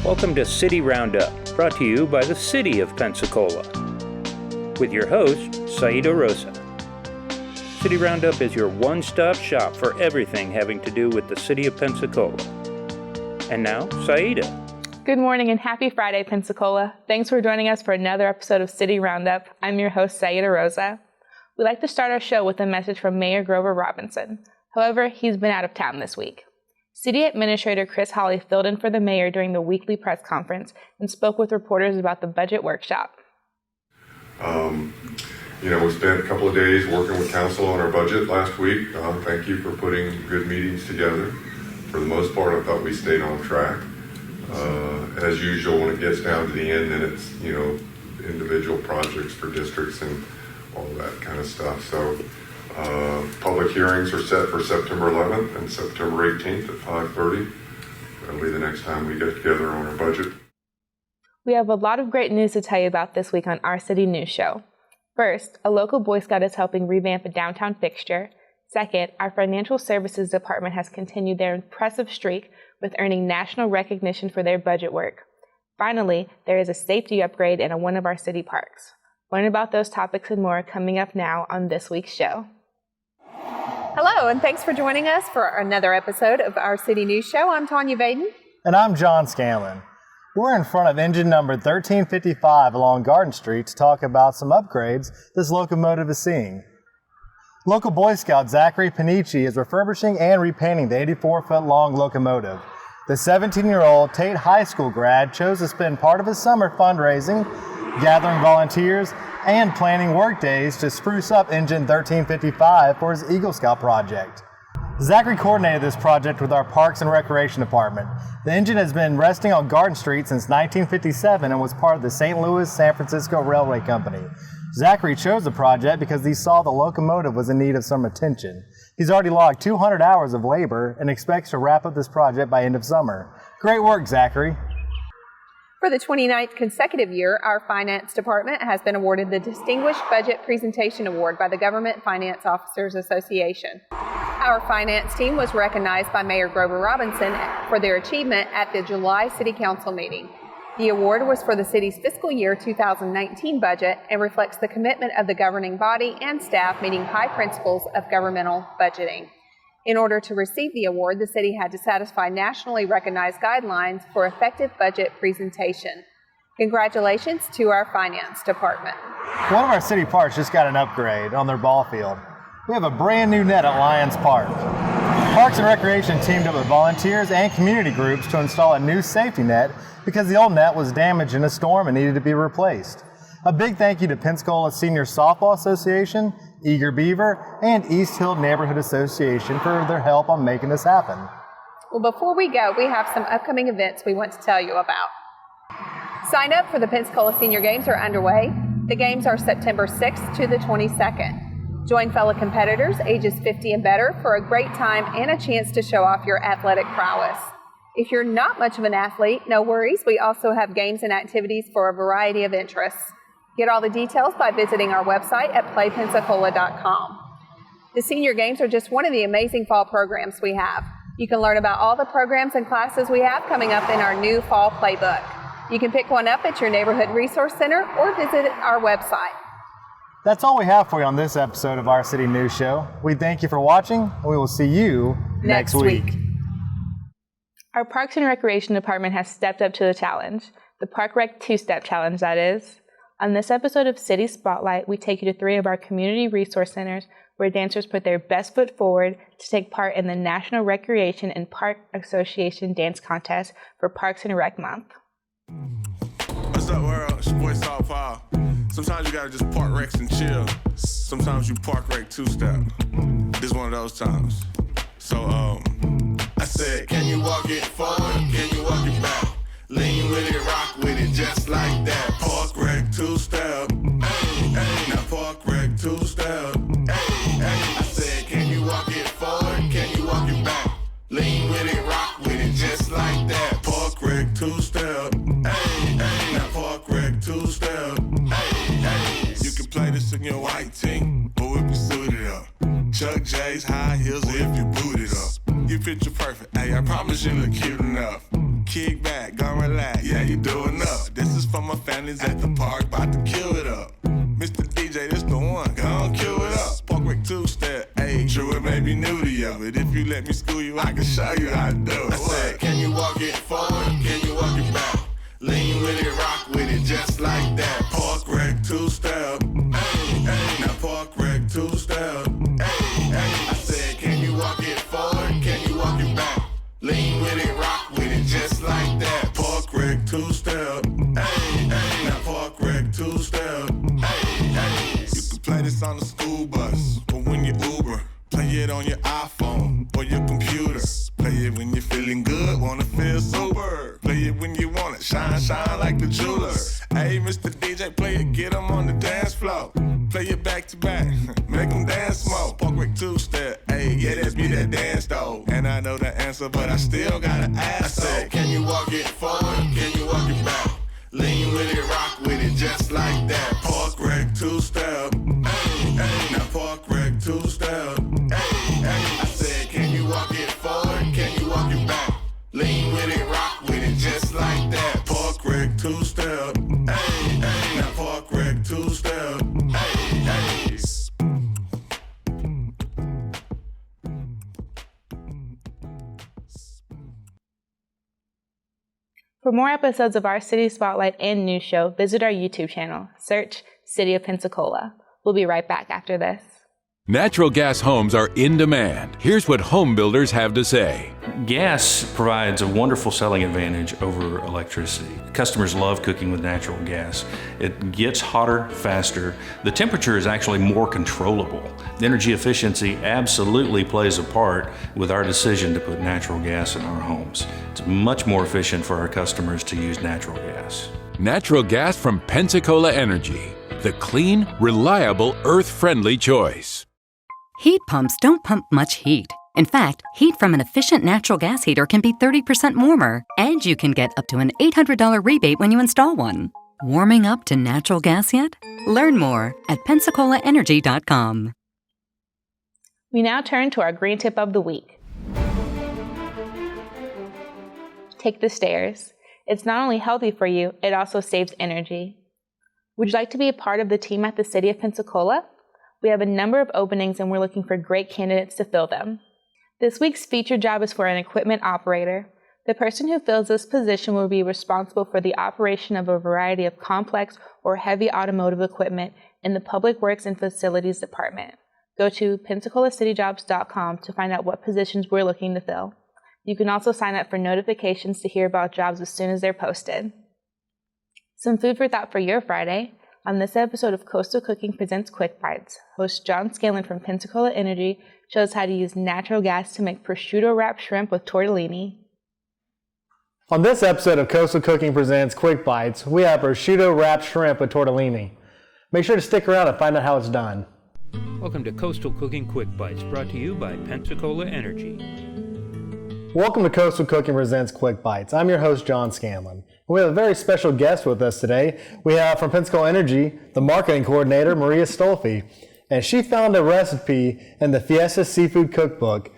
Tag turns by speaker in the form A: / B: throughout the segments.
A: Welcome to City Roundup, brought to you by the City of Pensacola. With your host, Saida Rosa. City Roundup is your one-stop shop for everything having to do with the City of Pensacola. And now, Saida.
B: Good morning and happy Friday, Pensacola. Thanks for joining us for another episode of City Roundup. I'm your host, Saida Rosa. We'd like to start our show with a message from Mayor Grover Robinson. However, he's been out of town this week. City Administrator Chris Hawley filled in for the mayor during the weekly press conference and spoke with reporters about the budget workshop.
C: We spent a couple of days working with council on our budget last week. Thank you for putting good meetings together. For the most part, I thought we stayed on track. As usual, when it gets down to the end, then it's, individual projects for districts and all that kind of stuff. So public hearings are set for September 11th and September 18th at 5:30. That'll be the next time we get together on our budget.
B: We have a lot of great news to tell you about this week on our City News Show. First, a local Boy Scout is helping revamp a downtown fixture. Second, our Financial Services Department has continued their impressive streak with earning national recognition for their budget work. Finally, there is a safety upgrade in one of our city parks. Learn about those topics and more coming up now on this week's show.
D: Hello, and thanks for joining us for another episode of our City News Show. I'm Tanya Vaden.
E: And I'm John Scanlon. We're in front of engine number 1355 along Garden Street to talk about some upgrades this locomotive is seeing. Local Boy Scout Zachary Panici is refurbishing and repainting the 84-foot-long locomotive. The 17-year-old Tate High School grad chose to spend part of his summer fundraising, gathering volunteers, and planning work days to spruce up engine 1355 for his Eagle Scout project. Zachary coordinated this project with our Parks and Recreation Department. The engine has been resting on Garden Street since 1957 and was part of the St. Louis-San Francisco Railway Company. Zachary chose the project because he saw the locomotive was in need of some attention. He's already logged 200 hours of labor and expects to wrap up this project by end of summer. Great work, Zachary.
D: For the 29th consecutive year, our Finance Department has been awarded the Distinguished Budget Presentation Award by the Government Finance Officers Association. Our finance team was recognized by Mayor Grover Robinson for their achievement at the July City Council meeting. The award was for the city's fiscal year 2019 budget and reflects the commitment of the governing body and staff meeting high principles of governmental budgeting. In order to receive the award, the city had to satisfy nationally recognized guidelines for effective budget presentation. Congratulations to our finance department.
E: One of our city parks just got an upgrade on their ball field. We have a brand new net at Lions Park. Parks and Recreation teamed up with volunteers and community groups to install a new safety net because the old net was damaged in a storm and needed to be replaced. A big thank you to Pensacola Senior Softball Association, Eager Beaver, and East Hill Neighborhood Association for their help on making this happen.
D: Well, before we go, we have some upcoming events we want to tell you about. Sign up for the Pensacola Senior Games are underway. The games are September 6th to the 22nd. Join fellow competitors ages 50 and better for a great time and a chance to show off your athletic prowess. If you're not much of an athlete, no worries. We also have games and activities for a variety of interests. Get all the details by visiting our website at playpensacola.com. The Senior Games are just one of the amazing fall programs we have. You can learn about all the programs and classes we have coming up in our new fall playbook. You can pick one up at your neighborhood resource center or visit our website.
E: That's all we have for you on this episode of Our City News Show. We thank you for watching, and we will see you next week.
B: Our Parks and Recreation Department has stepped up to the challenge, the Park Rec Two-Step Challenge, that is. On this episode of City Spotlight, we take you to 3 of our community resource centers where dancers put their best foot forward to take part in the National Recreation and Park Association Dance Contest for Parks and Rec Month.
F: What's up, world? It's your boy Saul Paul. Sometimes you gotta just park Rex and chill. Sometimes you park Rec Two-Step. This one of those times. So, I said, can you walk it forward? Can you walk it back? Lean with it, rock with it, just like that. Park Rec Two-Step. Hey, hey. Now park Rec Two-Step. Hey, hey. I said, can you walk it forward? Can you walk it back? Lean with it, rock with it, just like that. Park Rec Two-Step. Hey, hey. Now park Rec Two-Step. Hey, hey. You can play this in your white tee, or if you suited up. Chuck J's, high heels, if you booted up. You picture perfect, hey, I promise you look cute enough. kick back, gon' relax. Yeah, you doing up. This is for my families at the park, about to kill it up. Mr. DJ, this the one, gon' kill it up. Park break two-step, ayy. True, it may be new to you, but if you let me school you, I can show you how to do it. I said, can you walk it forward? Can you walk it back? Lean with it, rock with it, just like that. Park wreck two-step, ayy, ayy. Now park wreck two-step, ayy, ayy. I said, can you walk it forward? Can you walk it back? Lean with it, rock with it, just like that. Park wreck two-step, ayy, ayy. Now park wreck two-step, ayy, ayy. You can play this on the school bus, or when you Uber. Play it on your iPhone or your computer. Play it when you're feeling good, wanna feel super. Play it when you want it, shine, shine like the jeweler. Hey, Mr. DJ, play it, get 'em on the dance floor. Play it back to back, make 'em dance more. Park break two-step, hey, yeah, that's me that dance though. And I know the answer, but I still gotta ask. I said, can you walk it forward? Can you walk it back? Lean with it, rock with it, just like that. Park wreck two-step, hey, hey. Now park wreck two-step, hey, hey. I said, can you walk it forward? Can you walk it back? Lean with it, rock with it, just like that. Park wreck two-step, hey, hey. Now park wreck two-step, hey, hey.
B: For more episodes of our City Spotlight and news show, visit our YouTube channel. Search City of Pensacola. We'll be right back after this.
G: Natural gas homes are in demand. Here's what home builders have to say.
H: Gas provides a wonderful selling advantage over electricity. Customers love cooking with natural gas. It gets hotter faster. The temperature is actually more controllable. The energy efficiency absolutely plays a part with our decision to put natural gas in our homes. It's much more efficient for our customers to use natural gas.
G: Natural gas from Pensacola Energy, the clean, reliable, earth-friendly choice.
I: Heat pumps don't pump much heat. In fact, heat from an efficient natural gas heater can be 30% warmer, and you can get up to an $800 rebate when you install one. Warming up to natural gas yet? Learn more at PensacolaEnergy.com.
B: We now turn to our green tip of the week. Take the stairs. It's not only healthy for you, it also saves energy. Would you like to be a part of the team at the City of Pensacola? We have a number of openings and we're looking for great candidates to fill them. This week's featured job is for an equipment operator. The person who fills this position will be responsible for the operation of a variety of complex or heavy automotive equipment in the Public Works and Facilities Department. Go to PensacolaCityJobs.com to find out what positions we're looking to fill. You can also sign up for notifications to hear about jobs as soon as they're posted. Some food for thought for your Friday. On this episode of Coastal Cooking Presents Quick Bites, host John Scanlon from Pensacola Energy shows how to use natural gas to make prosciutto wrapped shrimp with tortellini.
E: On this episode of Coastal Cooking Presents Quick Bites, we have prosciutto wrapped shrimp with tortellini. Make sure to stick around and find out how it's done.
A: Welcome to Coastal Cooking Quick Bites, brought to you by Pensacola Energy.
E: Welcome to Coastal Cooking Presents Quick Bites. I'm your host, John Scanlon. We have a very special guest with us today. We have from Pensacola Energy, the marketing coordinator, Maria Stolfi. And she found a recipe in the Fiesta Seafood Cookbook,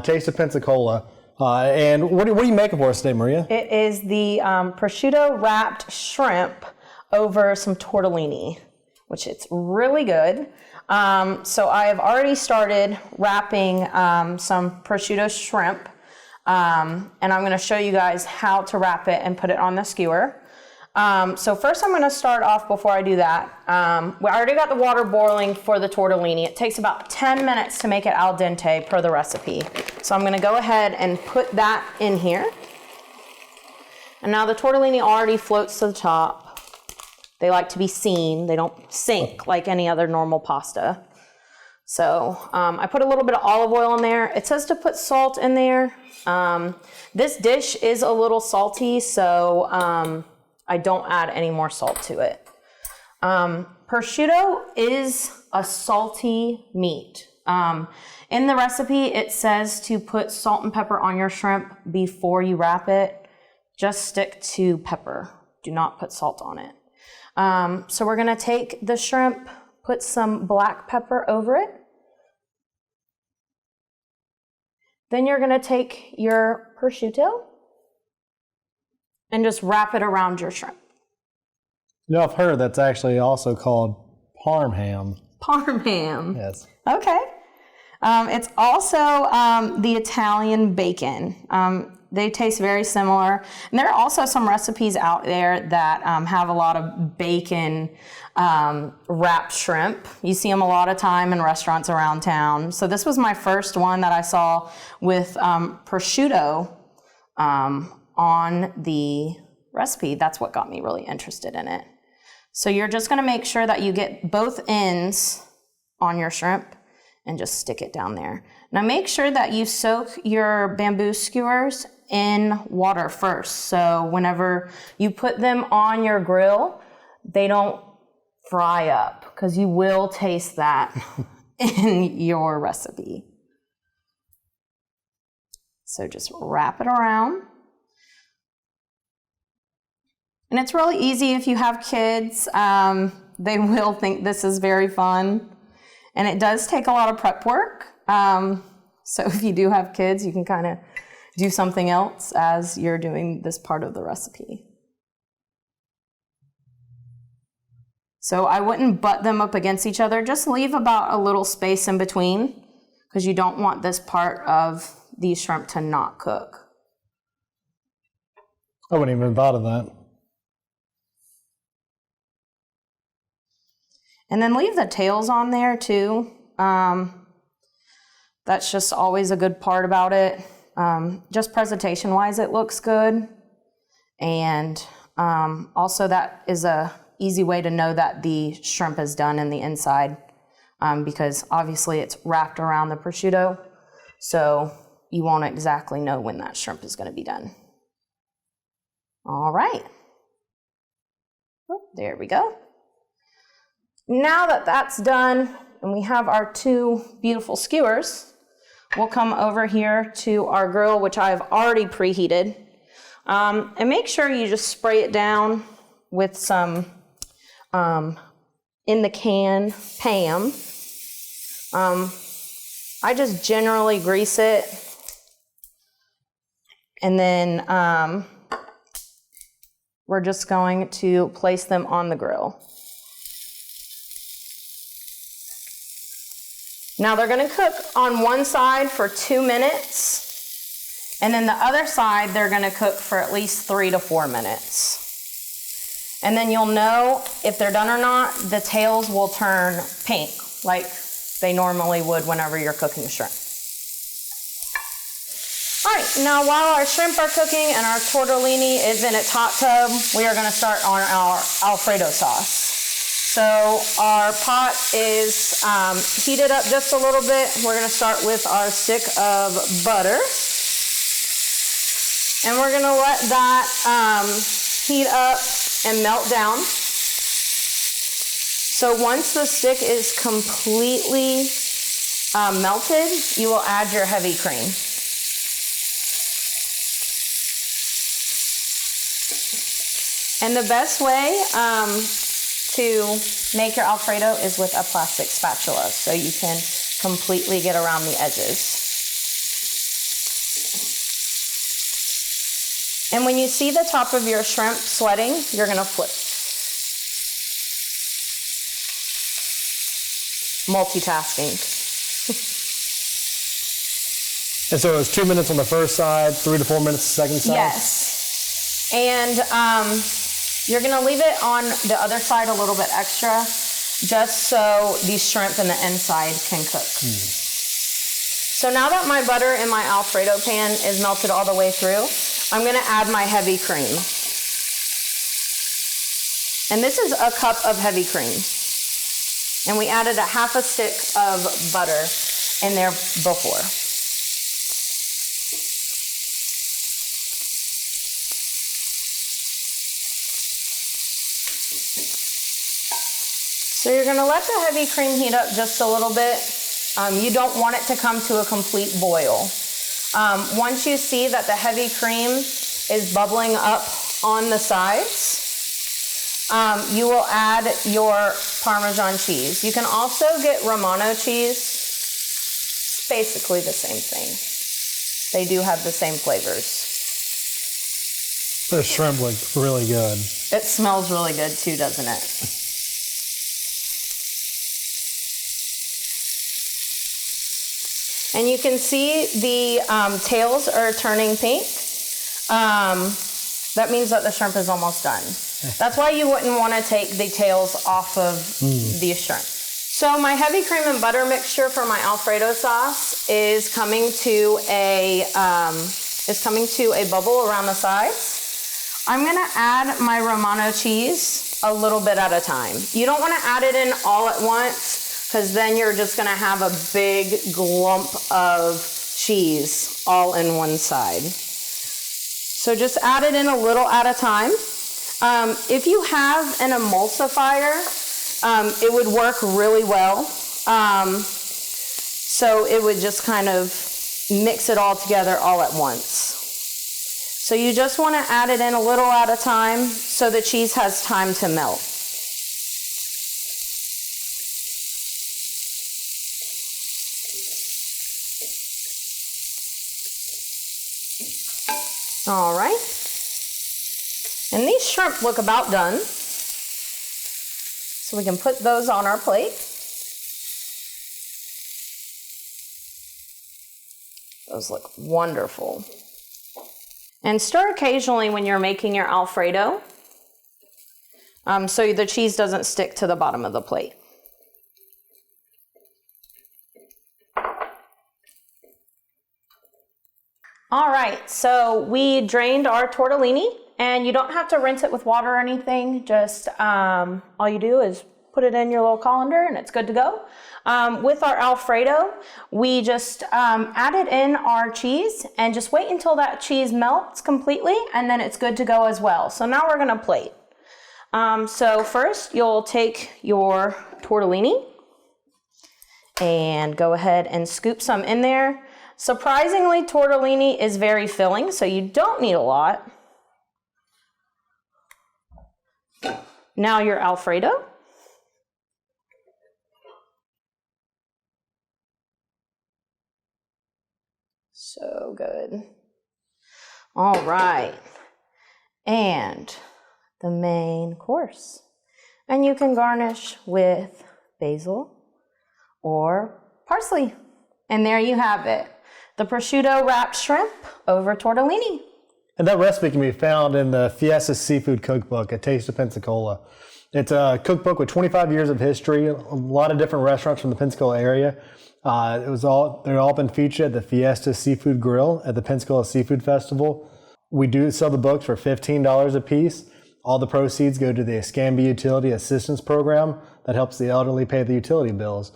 E: Taste of Pensacola. And what are you making for us today, Maria?
J: It is the prosciutto wrapped shrimp over some tortellini, which it's really good. So I have already started wrapping some prosciutto shrimp. And I'm going to show you guys how to wrap it and put it on the skewer. So first I'm going to start off before I do that. We already got the water boiling for the tortellini. It takes about 10 minutes to make it al dente per the recipe. So I'm going to go ahead and put that in here. And now the tortellini already floats to the top. They like to be seen. They don't sink like any other normal pasta. So I put a little bit of olive oil in there. It says to put salt in there. This dish is a little salty, so I don't add any more salt to it. Prosciutto is a salty meat. In the recipe, it says to put salt and pepper on your shrimp before you wrap it. Just stick to pepper. Do not put salt on it. So we're going to take the shrimp, put some black pepper over it. Then you're going to take your prosciutto and just wrap it around your shrimp.
E: You know, I've heard that's actually also called parm ham.
J: Parm ham.
E: Yes.
J: Okay. It's also the Italian bacon. They taste very similar. And there are also some recipes out there that have a lot of bacon wrapped shrimp. You see them a lot of time in restaurants around town. So this was my first one that I saw with prosciutto on the recipe. That's what got me really interested in it. So you're just going to make sure that you get both ends on your shrimp and just stick it down there. Now make sure that you soak your bamboo skewers in water first. So whenever you put them on your grill, they don't fry up, because you will taste that in your recipe. So just wrap it around. And it's really easy if you have kids. They will think this is very fun. And it does take a lot of prep work. So if you do have kids, you can kind of do something else as you're doing this part of the recipe. So I wouldn't butt them up against each other. Just leave about a little space in between, because you don't want this part of the shrimp to not cook.
E: I wouldn't even thought of that.
J: And then leave the tails on there too. That's just always a good part about it. Just presentation wise, it looks good. And also that is a easy way to know that the shrimp is done in the inside, because obviously it's wrapped around the prosciutto. So you won't exactly know when that shrimp is going to be done. All right. Oh, there we go. Now that that's done and we have our two beautiful skewers, we'll come over here to our grill, which I've already preheated. And make sure you just spray it down with some in the can Pam. I just generally grease it, and then we're just going to place them on the grill. Now they're going to cook on one side for 2 minutes, and then the other side they're going to cook for at least 3 to 4 minutes. And then you'll know if they're done or not. The tails will turn pink like they normally would whenever you're cooking shrimp. All right, now while our shrimp are cooking and our tortellini is in its hot tub, we are going to start on our Alfredo sauce. So our pot is heated up just a little bit. We're going to start with our stick of butter. And we're going to let that heat up and melt down. So once the stick is completely melted, you will add your heavy cream. And the best way to make your Alfredo is with a plastic spatula, so you can completely get around the edges. And when you see the top of your shrimp sweating, you're gonna flip. Multitasking.
E: And so it was 2 minutes on the first side, 3 to 4 minutes the second side?
J: Yes. And you're gonna leave it on the other side a little bit extra, just so the shrimp in the inside can cook. So now that my butter in my Alfredo pan is melted all the way through, I'm gonna add my heavy cream. And this is a cup of heavy cream. And we added a half a stick of butter in there before. So you're gonna let the heavy cream heat up just a little bit. You don't want it to come to a complete boil. Once you see that the heavy cream is bubbling up on the sides, you will add your Parmesan cheese. You can also get Romano cheese. It's basically the same thing. They do have the same flavors.
E: The shrimp look really good.
J: It smells really good too, doesn't it? And you can see the tails are turning pink. That means that the shrimp is almost done. That's why you wouldn't want to take the tails off of the shrimp. So my heavy cream and butter mixture for my Alfredo sauce is coming to a bubble around the sides. I'm gonna add my Romano cheese a little bit at a time. You don't want to add it in all at once, because then you're just gonna have a big glump of cheese all in one side. So just add it in a little at a time. If you have an emulsifier, it would work really well. So it would just kind of mix it all together all at once. So you just want to add it in a little at a time so the cheese has time to melt. All right. And these shrimp look about done. So we can put those on our plate. Those look wonderful. And stir occasionally when you're making your Alfredo, so the cheese doesn't stick to the bottom of the plate. All right, so we drained our tortellini, and you don't have to rinse it with water or anything. Just all you do is put it in your little colander and it's good to go. With our Alfredo, we just added in our cheese and just wait until that cheese melts completely, and then it's good to go as well. So now we're gonna plate. So first you'll take your tortellini and go ahead and scoop some in there. Surprisingly, tortellini is very filling, so you don't need a lot. Now your Alfredo. So good. All right. And the main course. And you can garnish with basil or parsley. And there you have it. The prosciutto wrapped shrimp over tortellini.
E: And that recipe can be found in the Fiesta Seafood Cookbook, A Taste of Pensacola. It's a cookbook with 25 years of history, a lot of different restaurants from the Pensacola area. They've all been featured at the Fiesta Seafood Grill at the Pensacola Seafood Festival. We do sell the books for $15 a piece. All the proceeds go to the Escambia Utility Assistance Program that helps the elderly pay the utility bills.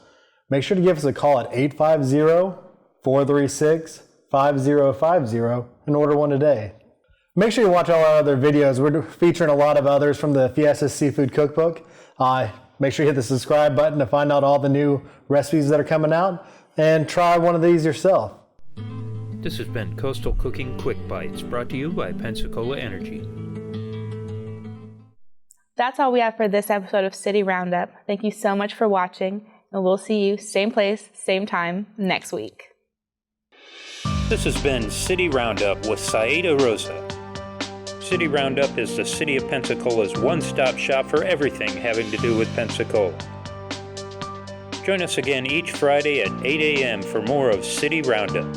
E: Make sure to give us a call at 850-436-5050 and order one today. Make sure you watch all our other videos. We're featuring a lot of others from the Fiesta Seafood Cookbook. Make sure you hit the subscribe button to find out all the new recipes that are coming out and try one of these yourself.
A: This has been Coastal Cooking Quick Bites, brought to you by Pensacola Energy.
B: That's all we have for this episode of City Roundup. Thank you so much for watching, and we'll see you same place, same time next week.
A: This has been City Roundup with Saida Rosa. City Roundup is the City of Pensacola's one-stop shop for everything having to do with Pensacola. Join us again each Friday at 8 a.m. for more of City Roundup.